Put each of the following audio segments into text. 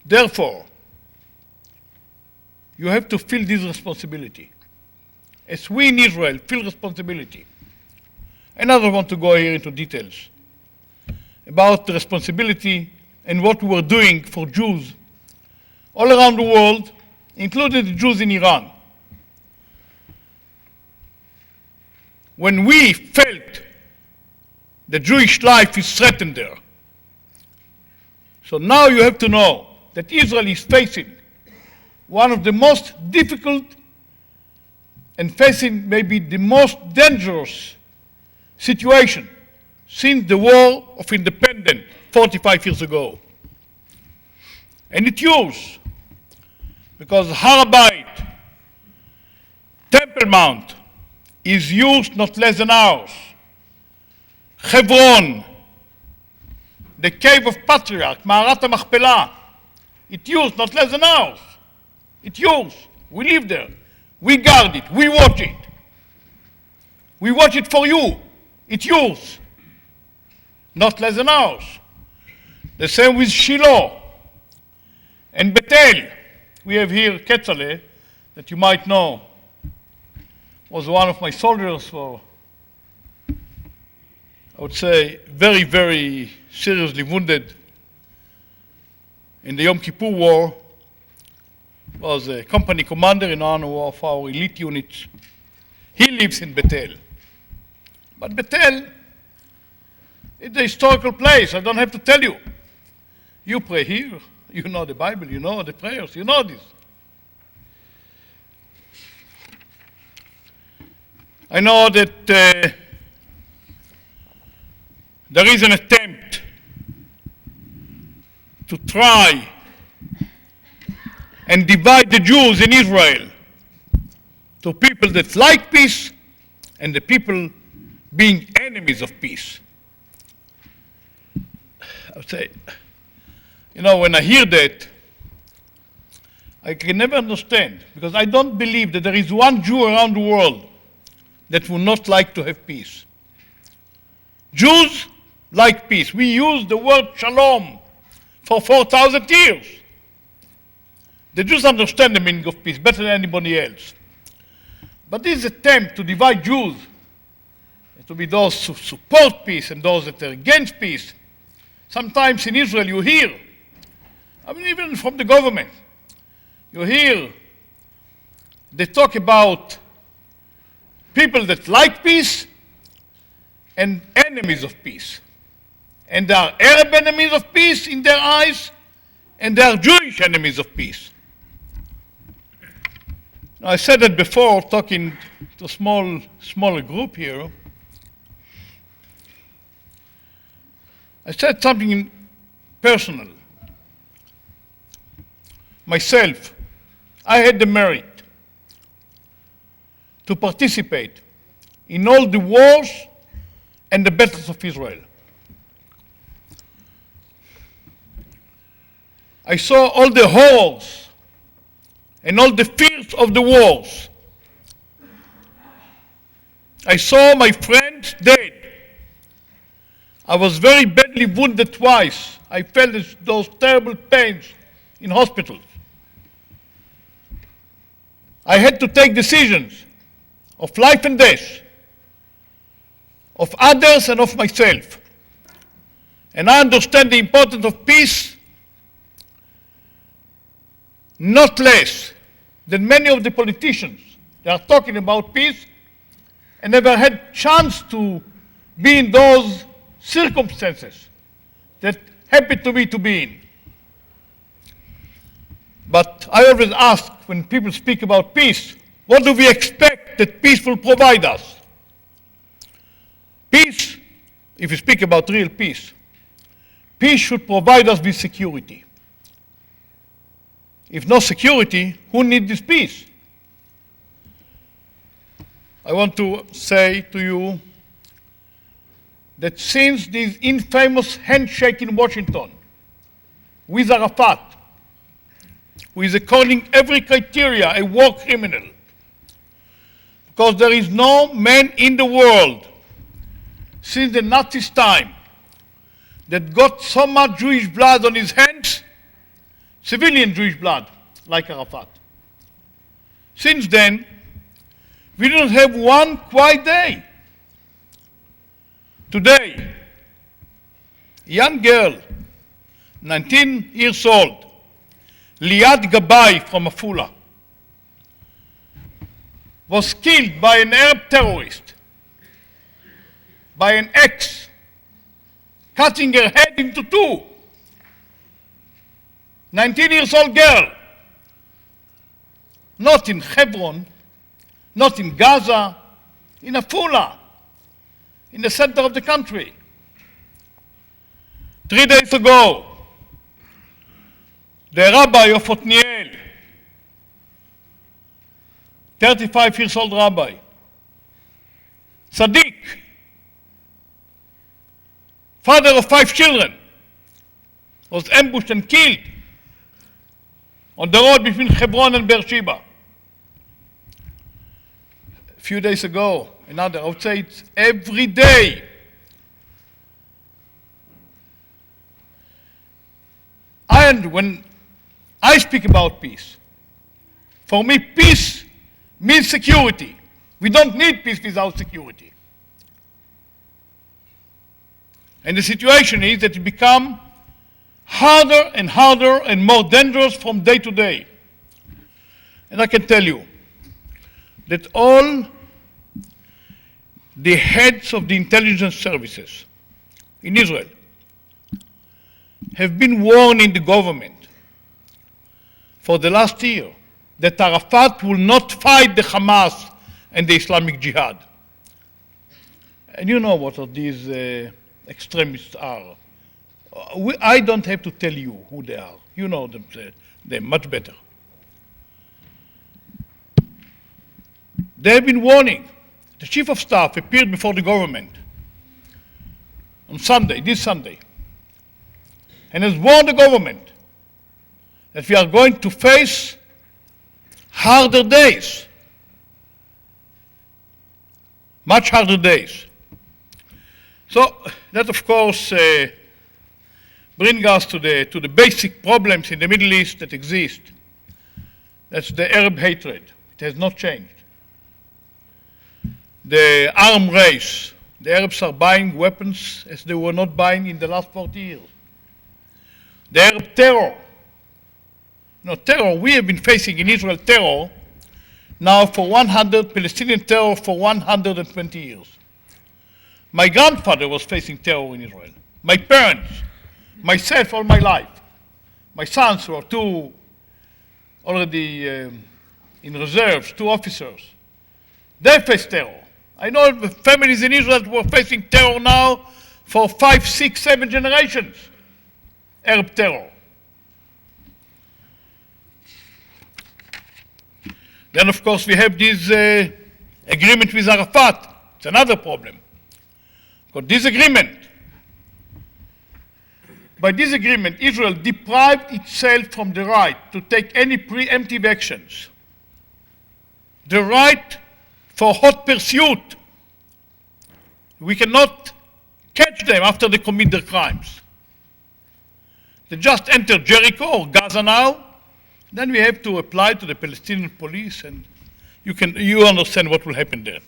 Therefore, you have to feel this responsibility. As we in Israel feel responsibility. And I don't want to go here into details about the responsibility and what we were doing for Jews all around the world, including the Jews in Iran. When we felt the Jewish life is threatened there. So now you have to know that Israel is facing one of the most difficult and facing maybe the most dangerous situation since the War of Independence 45 years ago. And it's yours, because Har HaBayit, Temple Mount, is yours not less than ours. Hebron, the cave of patriarch, Ma'arat HaMachpelah, it's yours not less than ours. It's yours. We live there. We guard it. We watch it. We watch it for you. It's yours. Not less than ours. The same with Shiloh and Bethel. We have here Ketzale, that you might know, was one of my soldiers for, I would say, very, very seriously wounded in the Yom Kippur War. Was a company commander in one of our elite units. He lives in Bethel. But Bethel is a historical place. I don't have to tell you. You pray here. You know the Bible. You know the prayers. You know this. I know that there is an attempt to try and divide the Jews in Israel to people that like peace and the people being enemies of peace. I would say, you know, when I hear that, I can never understand, because I don't believe that there is one Jew around the world that would not like to have peace. Jews like peace. We use the word shalom for 4,000 years. The Jews understand the meaning of peace better than anybody else. But this attempt to divide Jews, to be those who support peace and those that are against peace, sometimes in Israel you hear, I mean even from the government, you hear they talk about people that like peace and enemies of peace. And there are Arab enemies of peace in their eyes, and there are Jewish enemies of peace. Now, I said that before, talking to a smaller group here. I said something personal. Myself, I had the merit to participate in all the wars and the battles of Israel. I saw all the horrors and all the fears of the wars. I saw my friends dead. I was very badly wounded twice. I felt those terrible pains in hospitals. I had to take decisions of life and death, of others and of myself. And I understand the importance of peace not less than many of the politicians that are talking about peace and never had chance to be in those circumstances that happen to be in. But I always ask, when people speak about peace, what do we expect that peace will provide us? Peace, if you speak about real peace, peace should provide us with security. If no security, who needs this peace? I want to say to you that since this infamous handshake in Washington with Arafat, who is according every criteria a war criminal, because there is no man in the world since the Nazis' time that got so much Jewish blood on his hands civilian Jewish blood, like Arafat. Since then, we don't have one quiet day. Today, a young girl, 19 years old, Liad Gabay from Afula, was killed by an Arab terrorist, by an axe, cutting her head into two. 19 years old girl, not in Hebron, not in Gaza, in Afula, in the center of the country. 3 days ago, the rabbi of Otniel, 35 years old rabbi, Sadiq, father of 5 children, was ambushed and killed on the road between Hebron and Beersheba. A few days ago, another, I would say it's every day. And when I speak about peace, for me, peace means security. We don't need peace without security. And the situation is that it becomes harder and harder and more dangerous from day to day. And I can tell you that all the heads of the intelligence services in Israel have been warning the government for the last year that Arafat will not fight the Hamas and the Islamic Jihad. And you know what these extremists are. I don't have to tell you who they are. You know them, they're much better. They have been warning. The chief of staff appeared before the government on Sunday, this Sunday, and has warned the government that we are going to face harder days, much harder days. So that, of course, brings us to the basic problems in the Middle East that exist. That's the Arab hatred. It has not changed. The arms race. The Arabs are buying weapons as they were not buying in the last 40 years. The Arab terror. Terror, we have been facing in Israel terror now for Palestinian terror for 120 years. My grandfather was facing terror in Israel. My parents, myself all my life. My sons who are two already in reserves, 2 officers. They face terror. I know families in Israel who are facing terror now for 5, 6, 7 generations. Arab terror. Then, of course, we have this agreement with Arafat. It's another problem. Because by this agreement, Israel deprived itself from the right to take any preemptive actions. The right for hot pursuit. We cannot catch them after they commit their crimes. They just enter Jericho or Gaza now. Then we have to apply to the Palestinian police, and you understand what will happen there.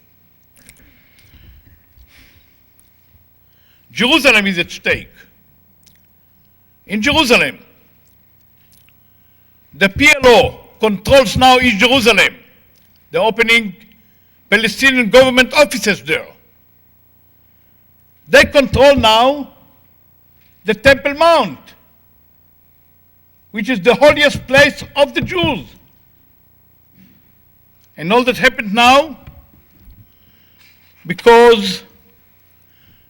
Jerusalem is at stake. In Jerusalem, the PLO controls now East Jerusalem. They're opening Palestinian government offices there. They control now the Temple Mount, which is the holiest place of the Jews. And all that happened now because,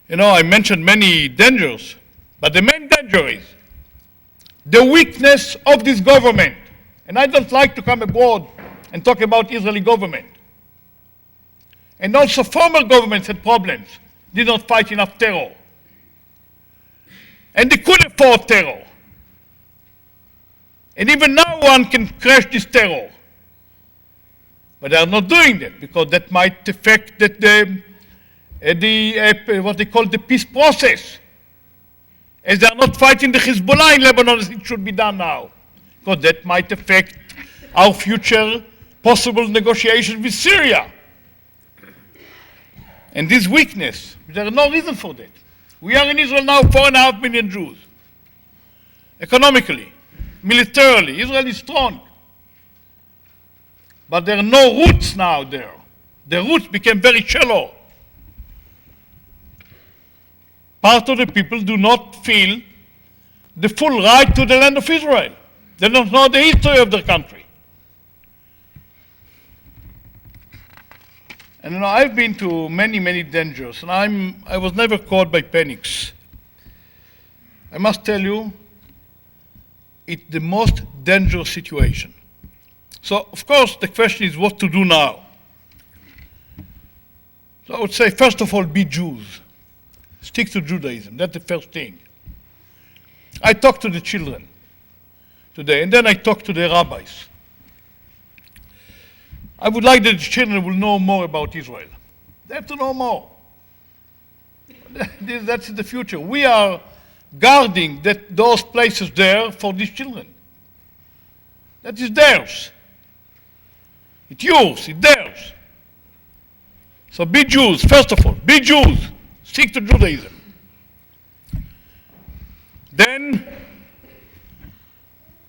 I mentioned many dangers, but the main danger is the weakness of this government. And I don't like to come abroad and talk about Israeli government. And also former governments had problems, did not fight enough terror. And they could afford terror. And even now one can crash this terror. But they are not doing that because that might affect what they call the peace process. As they are not fighting the Hezbollah in Lebanon as it should be done now. because that might affect our future possible negotiations with Syria. And this weakness, there is no reason for that. We are in Israel now 4.5 million Jews. Economically, militarily, Israel is strong. But there are no roots now there. The roots became very shallow. Part of the people do not feel the full right to the land of Israel. They don't know the history of their country. And you know, I've been to many, many dangers, and I was never caught by panics. I must tell you, it's the most dangerous situation. So, of course, the question is what to do now. So I would say, first of all, be Jews. Stick to Judaism. That's the first thing. I talked to the children today, and then I talked to the rabbis. I would like that the children will know more about Israel. They have to know more. That's the future. We are guarding those places there for these children. That is theirs. It's yours, it's theirs. So be Jews, first of all, be Jews. Stick to Judaism. Then,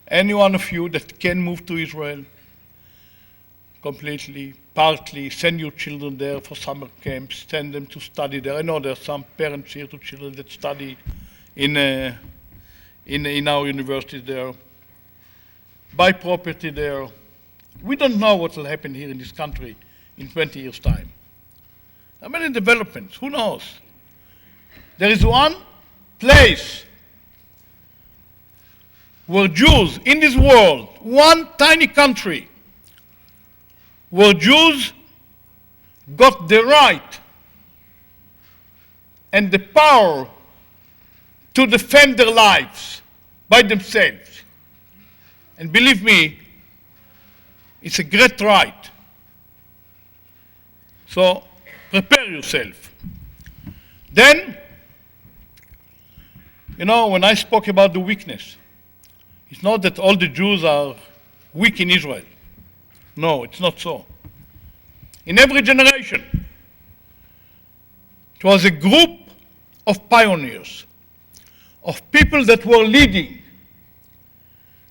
any one of you that can move to Israel completely, partly, send your children there for summer camps, send them to study there. I know there are some parents here to children that study in our universities there. Buy property there. We don't know what will happen here in this country in 20 years' time. There are many developments, who knows? There is one place where Jews in this world, one tiny country, where Jews got the right and the power to defend their lives by themselves. And believe me, it's a great right. So prepare yourself. Then, you know, when I spoke about the weakness, it's not that all the Jews are weak in Israel. No, it's not so. In every generation, it was a group of pioneers, of people that were leading.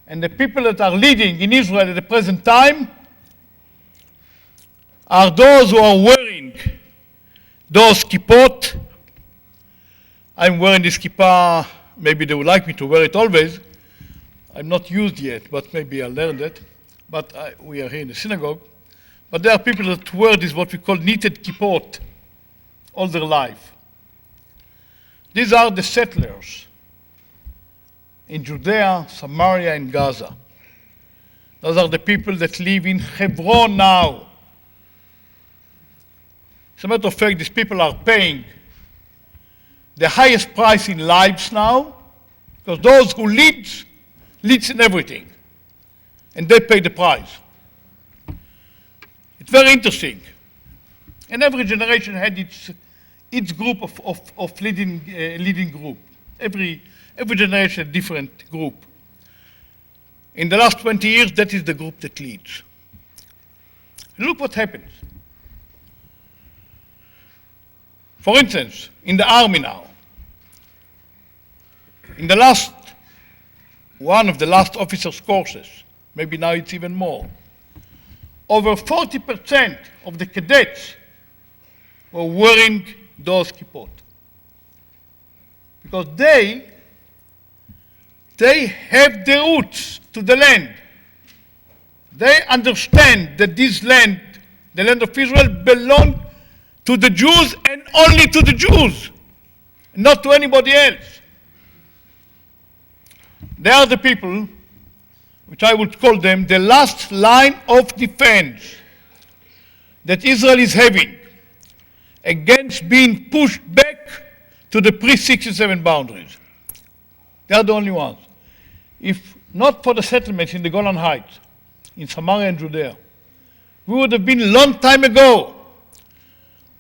And the people that are leading in Israel at the present time are those who are wearing those kippot. I'm wearing this kippah, maybe they would like me to wear it always. I'm not used yet, but maybe I'll learn that. But we are here in the synagogue. But there are people that wear this, what we call knitted kippot, all their life. These are the settlers in Judea, Samaria, and Gaza. Those are the people that live in Hebron now. As a matter of fact, these people are paying the highest price in lives now, because those who leads in everything, and they pay the price. It's very interesting. And every generation had its group of leading group. Every generation a different group. In the last 20 years, that is the group that leads. Look what happens. For instance, in the army now, in the last, one of the last officers' courses, maybe now it's even more, over 40% of the cadets were wearing those kippot. Because they have the roots to the land. They understand that this land, the land of Israel, belongs to the Jews and only to the Jews, not to anybody else. They are the people, which I would call them the last line of defense that Israel is having against being pushed back to the pre-67 boundaries. They are the only ones. If not for the settlements in the Golan Heights, in Samaria and Judea, we would have been a long time ago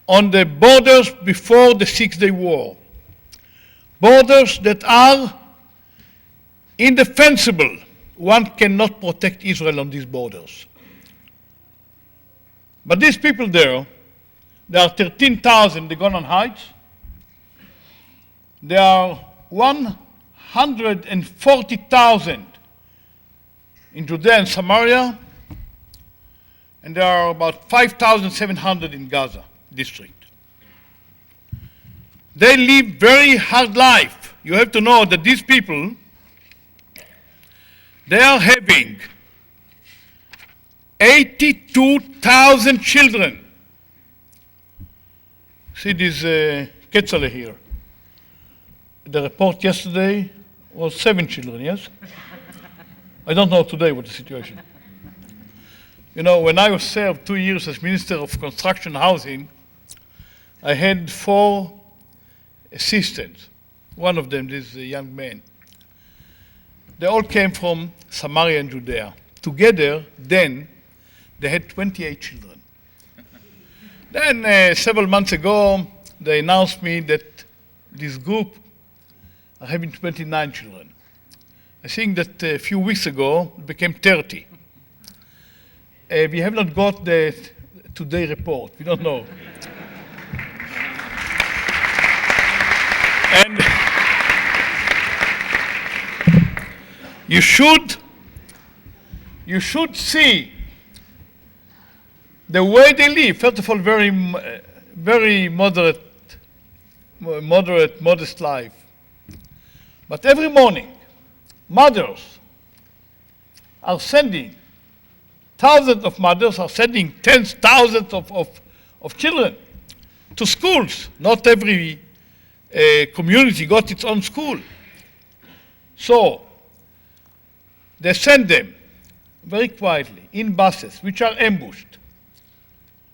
on the borders before the 6-Day War. Borders that are indefensible one cannot protect Israel on these borders. But these people there are 13,000 in the Golan Heights. There are 140,000 in Judea and Samaria, and there are about 5,700 in Gaza district. They live very hard life. You have to know that these people, they are having 82,000 children. See this Ketzale here. The report yesterday was 7 children, yes? I don't know today what the situation. You know, when I was served 2 years as Minister of Construction and Housing, I had 4 assistants. One of them, this young man. They all came from Samaria and Judea. Together, then, they had 28 children. Then, several months ago, they announced me that this group are having 29 children. I think that a few weeks ago, it became 30. We have not got the today report. We don't know. And you should see the way they live. First of all, very moderate, modest life. But every morning, mothers are sending, thousands of mothers are sending tens, thousands of children to schools. Not every community got its own school. So they send them very quietly in buses, which are ambushed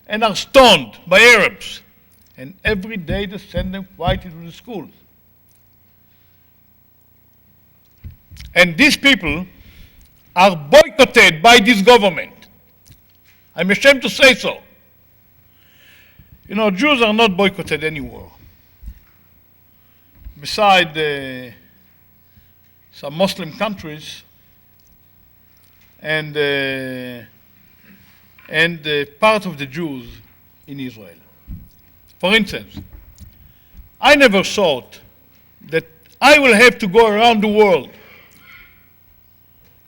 and are stoned by Arabs. And every day they send them quietly to the schools. And these people are boycotted by this government. I'm ashamed to say so. You know, Jews are not boycotted anywhere. Beside some Muslim countries and part of the Jews in Israel. For instance, I never thought that I will have to go around the world.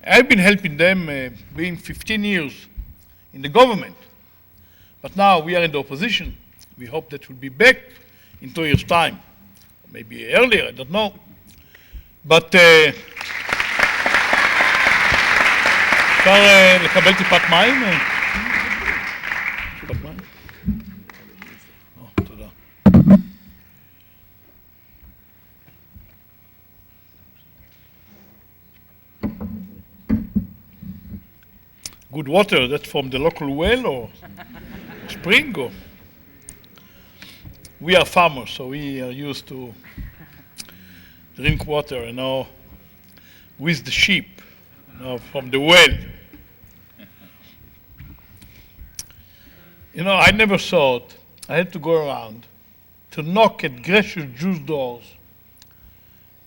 I've been helping them being 15 years in the government. But now we are in the opposition. We hope that we'll be back in 2 years' time. Maybe earlier, I don't know. But אפשר לקבל טיפת מים? טיפת מים? תודה. Good water, that's from the local well or spring? Or? We are farmers, so we are used to drink water, you know, with the sheep, you know, from the well. You know, I never thought I had to go around to knock at gracious Jews' doors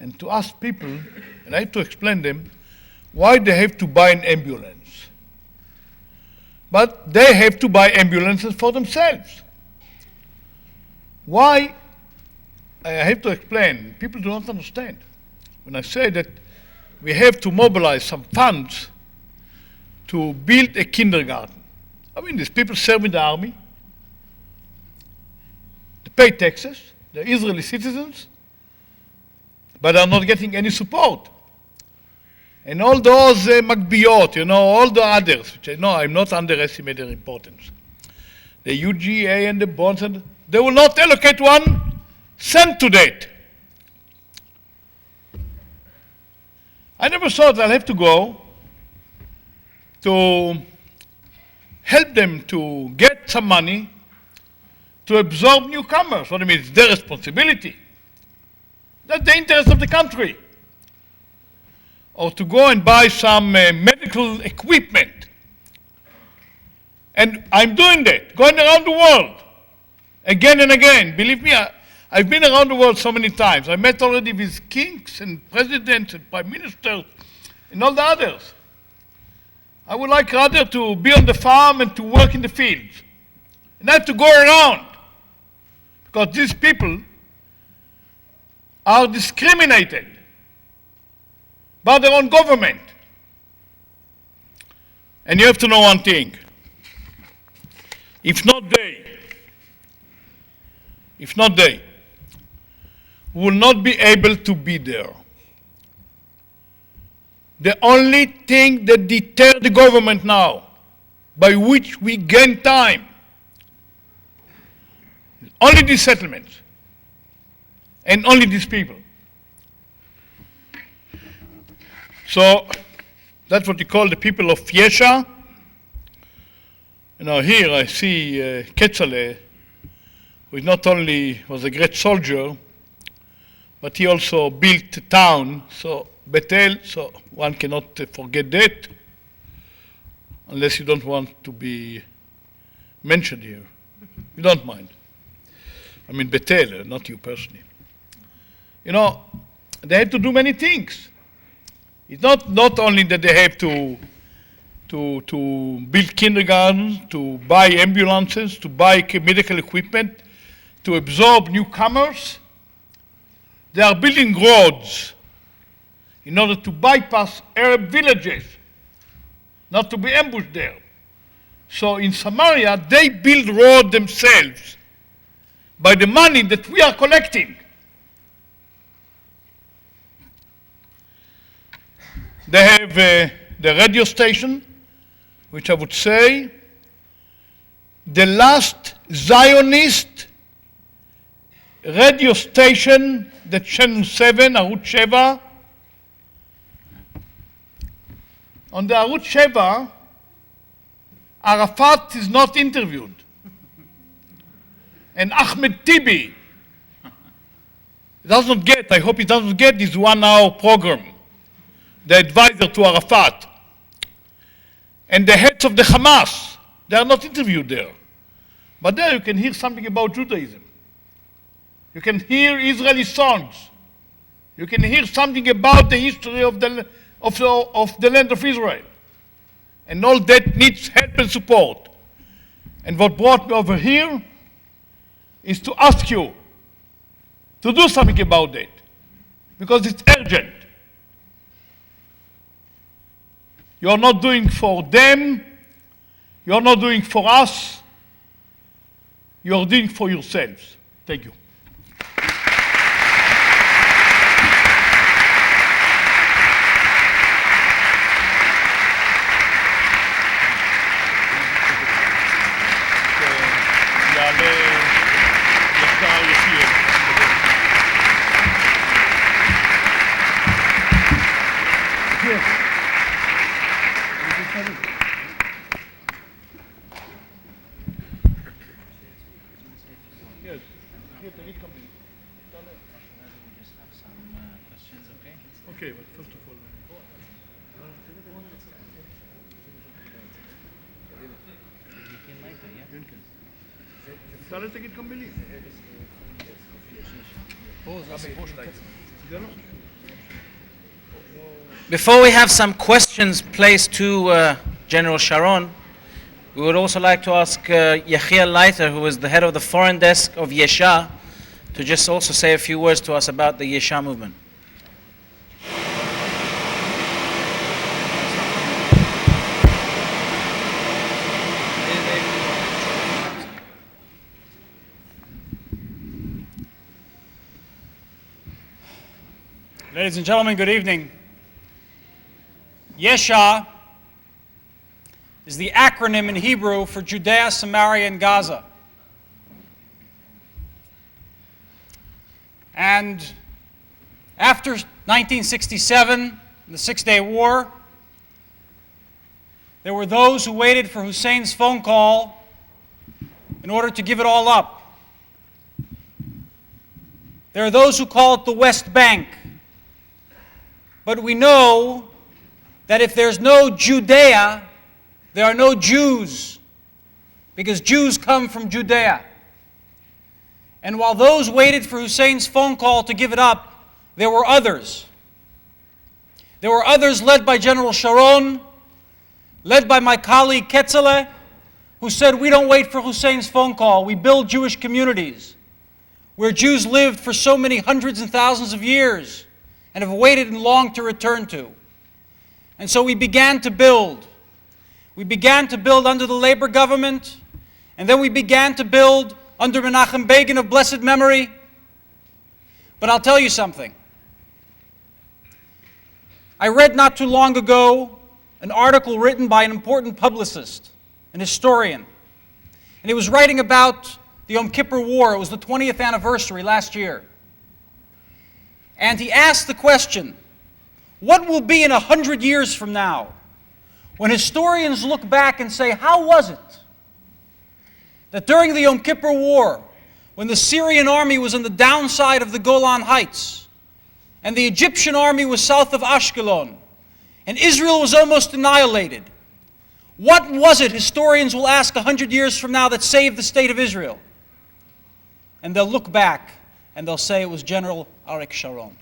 and to ask people, and I had to explain them, why they have to buy an ambulance. But they have to buy ambulances for themselves. Why? I have to explain. People do not understand. When I say that we have to mobilize some funds to build a kindergarten. I mean, these people serve in the army. They pay taxes. They're Israeli citizens. But are not getting any support. And all those Makbiyot, you know, all the others, which I know I'm not underestimating their importance. The UGA and the bonds, and they will not allocate 1 cent to that. I never thought I'll have to go to help them to get some money to absorb newcomers. What I mean, it's their responsibility. That's the interest of the country. Or to go and buy some medical equipment. And I'm doing that, going around the world, again and again. Believe me, I've been around the world so many times. I met already with kings and presidents and prime ministers and all the others. I would like rather to be on the farm and to work in the fields. And not to go around. Because these people are discriminated by their own government. And you have to know one thing. If not they, we will not be able to be there. The only thing that deters the government now, by which we gain time, is only these settlements and only these people. So that's what you call the people of Yesha. You know, here I see Ketzale, who not only was a great soldier, but he also built a town, so Bethel, so one cannot forget that, unless you don't want to be mentioned here. You don't mind. I mean Bethel, not you personally. You know, they had to do many things. It's not only that they have to build kindergartens, to buy ambulances, to buy medical equipment, to absorb newcomers. They are building roads in order to bypass Arab villages, not to be ambushed there. So in Samaria, they build roads themselves by the money that we are collecting. They have the radio station, which I would say the last Zionist radio station, the Channel 7, Arut Sheva. On the Arut Sheva, Arafat is not interviewed. And Ahmed Tibi does not get, I hope he doesn't get this 1 hour program, the advisor to Arafat. And the heads of the Hamas, they are not interviewed there. But there you can hear something about Judaism. You can hear Israeli songs. You can hear something about the history of the land of Israel. And all that needs help and support. And what brought me over here is to ask you to do something about that. Because it's urgent. You're not doing for them. You're not doing for us. You're doing for yourselves. Thank you. Okay, but first of all, אפשר תגיד קומבילי. Before we have some questions placed to General Sharon, we would also like to ask Yechiel Leiter, who is the head of the foreign desk of Yesha, to just also say a few words to us about the Yesha movement. Ladies and gentlemen, good evening. Yesha is the acronym in Hebrew for Judea, Samaria, and Gaza. And after 1967, the Six-Day War, there were those who waited for Hussein's phone call in order to give it all up. There are those who call it the West Bank. But we know that if there's no Judea, there are no Jews, because Jews come from Judea. And while those waited for Hussein's phone call to give it up, there were others. There were others led by General Sharon, led by my colleague Ketzele, who said, we don't wait for Hussein's phone call, we build Jewish communities where Jews lived for so many hundreds and thousands of years and have waited and longed to return to. And so we began to build. We began to build under the Labor government, and then we began to build under Menachem Begin of blessed memory. But I'll tell you something. I read not too long ago an article written by an important publicist, an historian. And he was writing about the Yom Kippur War. It was the 20th anniversary last year. And he asked the question, what will be in 100 years from now when historians look back and say, how was it that during the Yom Kippur War, when the Syrian army was on the downside of the Golan Heights, and the Egyptian army was south of Ashkelon, and Israel was almost annihilated, what was it, historians will ask 100 years from now, that saved the state of Israel? And they'll look back and they'll say it was General Ariel Sharon.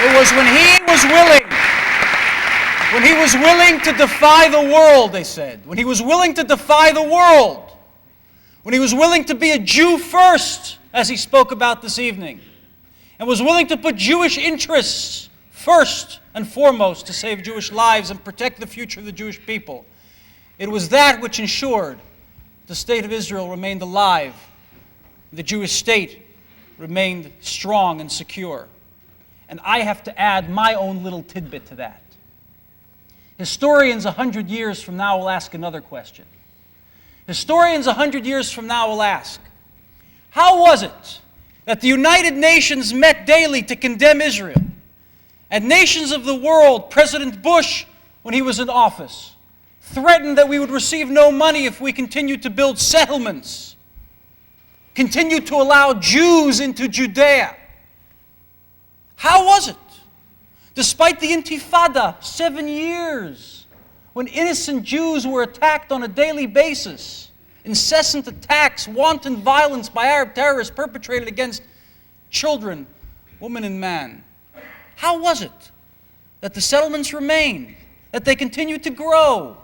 It was when he was willing to defy the world, they said. When he was willing to defy the world. When he was willing to be a Jew first, as he spoke about this evening, and was willing to put Jewish interests first and foremost to save Jewish lives and protect the future of the Jewish people. It was that which ensured the state of Israel remained alive, the Jewish state remained strong and secure. And I have to add my own little tidbit to that. Historians 100 years from now will ask another question. Historians 100 years from now will ask, how was it that the United Nations met daily to condemn Israel? And nations of the world, President Bush, when he was in office, threatened that we would receive no money if we continued to build settlements, continued to allow Jews into Judea. How was it? Despite the Intifada, 7 years, when innocent Jews were attacked on a daily basis, incessant attacks, wanton violence by Arab terrorists perpetrated against children, women, and man. How was it that the settlements remained, that they continued to grow?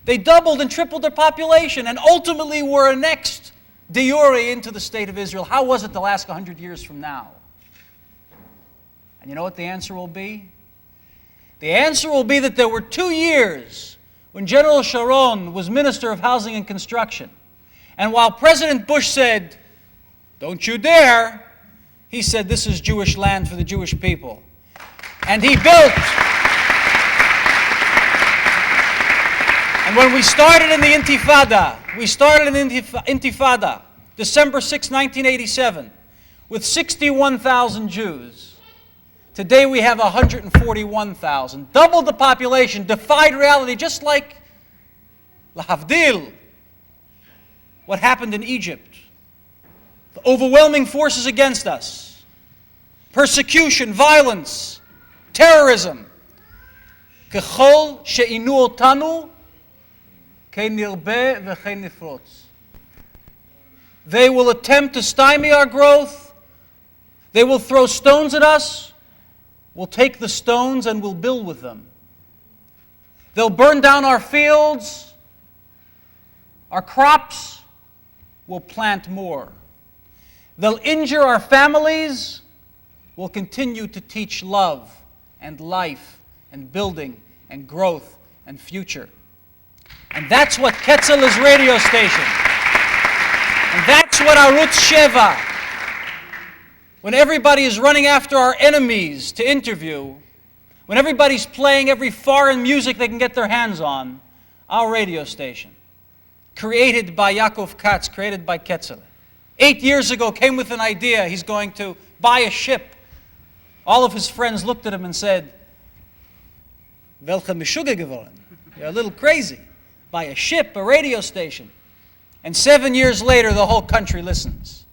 They doubled and tripled their population and ultimately were annexed de jure into the state of Israel. How was it the last 100 years from now? And you know what the answer will be? The answer will be that there were 2 years when General Sharon was Minister of Housing and Construction. And while President Bush said, don't you dare, he said, this is Jewish land for the Jewish people. And he built. And when we started in the Intifada, December 6, 1987, with 61,000 Jews. Today we have 141,000. Doubled the population, defied reality, just like Lahavdil, what happened in Egypt. The overwhelming forces against us. Persecution, violence, terrorism. Kechol she'inu otanu, kein nirbe v'chein nifrotz. They will attempt to stymie our growth. They will throw stones at us. We'll take the stones and we'll build with them. They'll burn down our fields, our crops. We'll plant more. They'll injure our families. We'll continue to teach love and life and building and growth and future. And that's what Ketzel's radio station. And that's what Arutz Sheva, when everybody is running after our enemies to interview, when everybody's playing every foreign music they can get their hands on, our radio station, created by Yaakov Katz, created by Ketzel, 8 years ago came with an idea. He's going to buy a ship. All of his friends looked at him and said, Welche Mishuge geworden? You're a little crazy. Buy a ship, a radio station. And 7 years later, the whole country listens.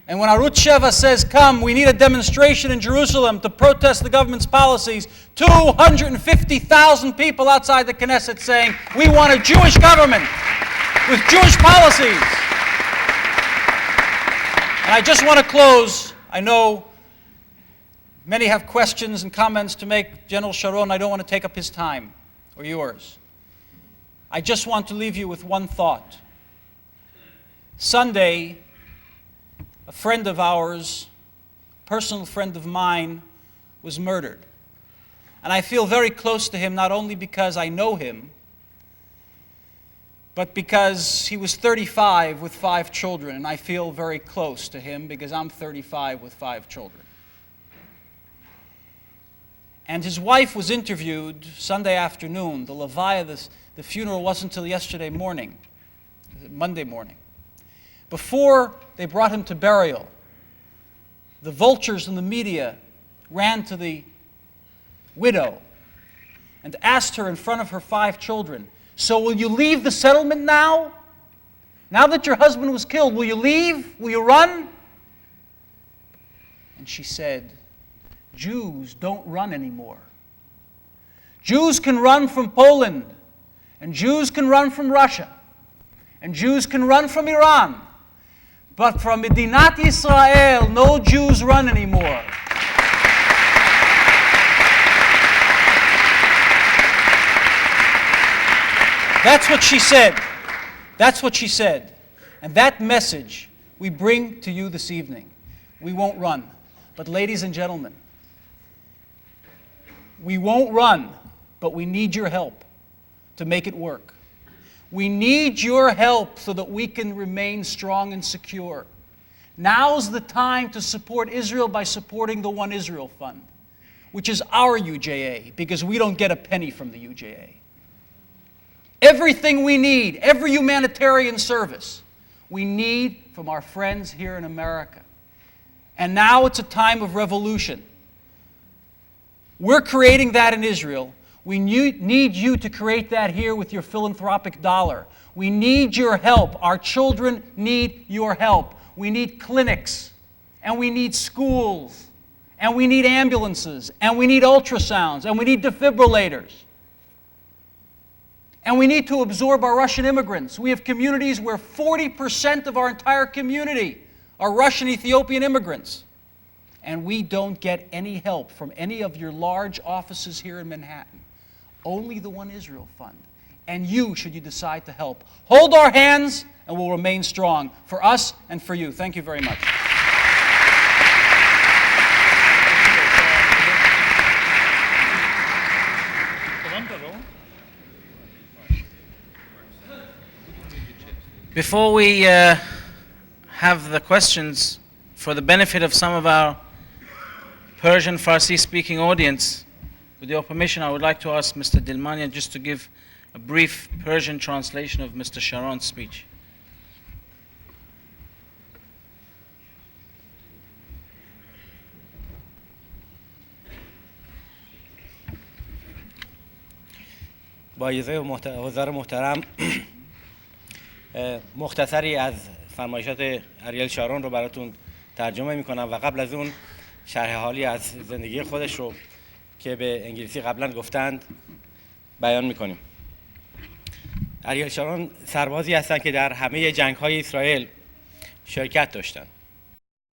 And when Arutz Sheva says, come, we need a demonstration in Jerusalem to protest the government's policies, 250,000 people outside the Knesset saying, we want a Jewish government with Jewish policies. And I just want to close. I know many have questions and comments to make. General Sharon, I don't want to take up his time. or yours. I just want to leave you with one thought. Sunday, a friend of ours, personal friend of mine, was murdered. And I feel very close to him, not only because I know him, but because he was 35 with 5 children, and I feel very close to him because I'm 35 with 5 children. And his wife was interviewed Sunday afternoon. The levaya, the funeral wasn't until yesterday morning, Monday morning. Before they brought him to burial, the vultures in the media ran to the widow and asked her in front of her 5 children, "So will you leave the settlement now? Now that your husband was killed, will you leave? Will you run?" And she said, "Jews don't run anymore. Jews can run from Poland, and Jews can run from Russia, and Jews can run from Iran, but from Medinat Israel, no Jews run anymore." That's what she said. That's what she said. And that message we bring to you this evening. We won't run. But ladies and gentlemen, we won't run, but we need your help to make it work. We need your help so that we can remain strong and secure. Now's the time to support Israel by supporting the One Israel Fund, which is our UJA, because we don't get a penny from the UJA. Everything we need, every humanitarian service, we need from our friends here in America. And now it's a time of revolution. We're creating that in Israel. We need you to create that here with your philanthropic dollar. We need your help. Our children need your help. We need clinics, and we need schools, and we need ambulances, and we need ultrasounds, and we need defibrillators. And we need to absorb our Russian immigrants. We have communities where 40% of our entire community are Russian Ethiopian immigrants. And we don't get any help from any of your large offices here in Manhattan. Only the One Israel Fund. And you, should you decide to help, hold our hands and we'll remain strong for us and for you. Thank you very much. Before we have the questions, for the benefit of some of our Persian Farsi-speaking audience, with your permission, I would like to ask Mr. Dilmania just to give a brief Persian translation of Mr. Sharon's speech. با اجازه حضار محترم مختصری از فرمایشات اریل شارون رو براتون ترجمه میکنم و قبل از اون شرح حالی از زندگی خودش رو که به انگلیسی قبلا گفتند بیان میکنیم. اریل شارون سربازی هستند که در همه جنگ‌های اسرائیل شرکت داشتند.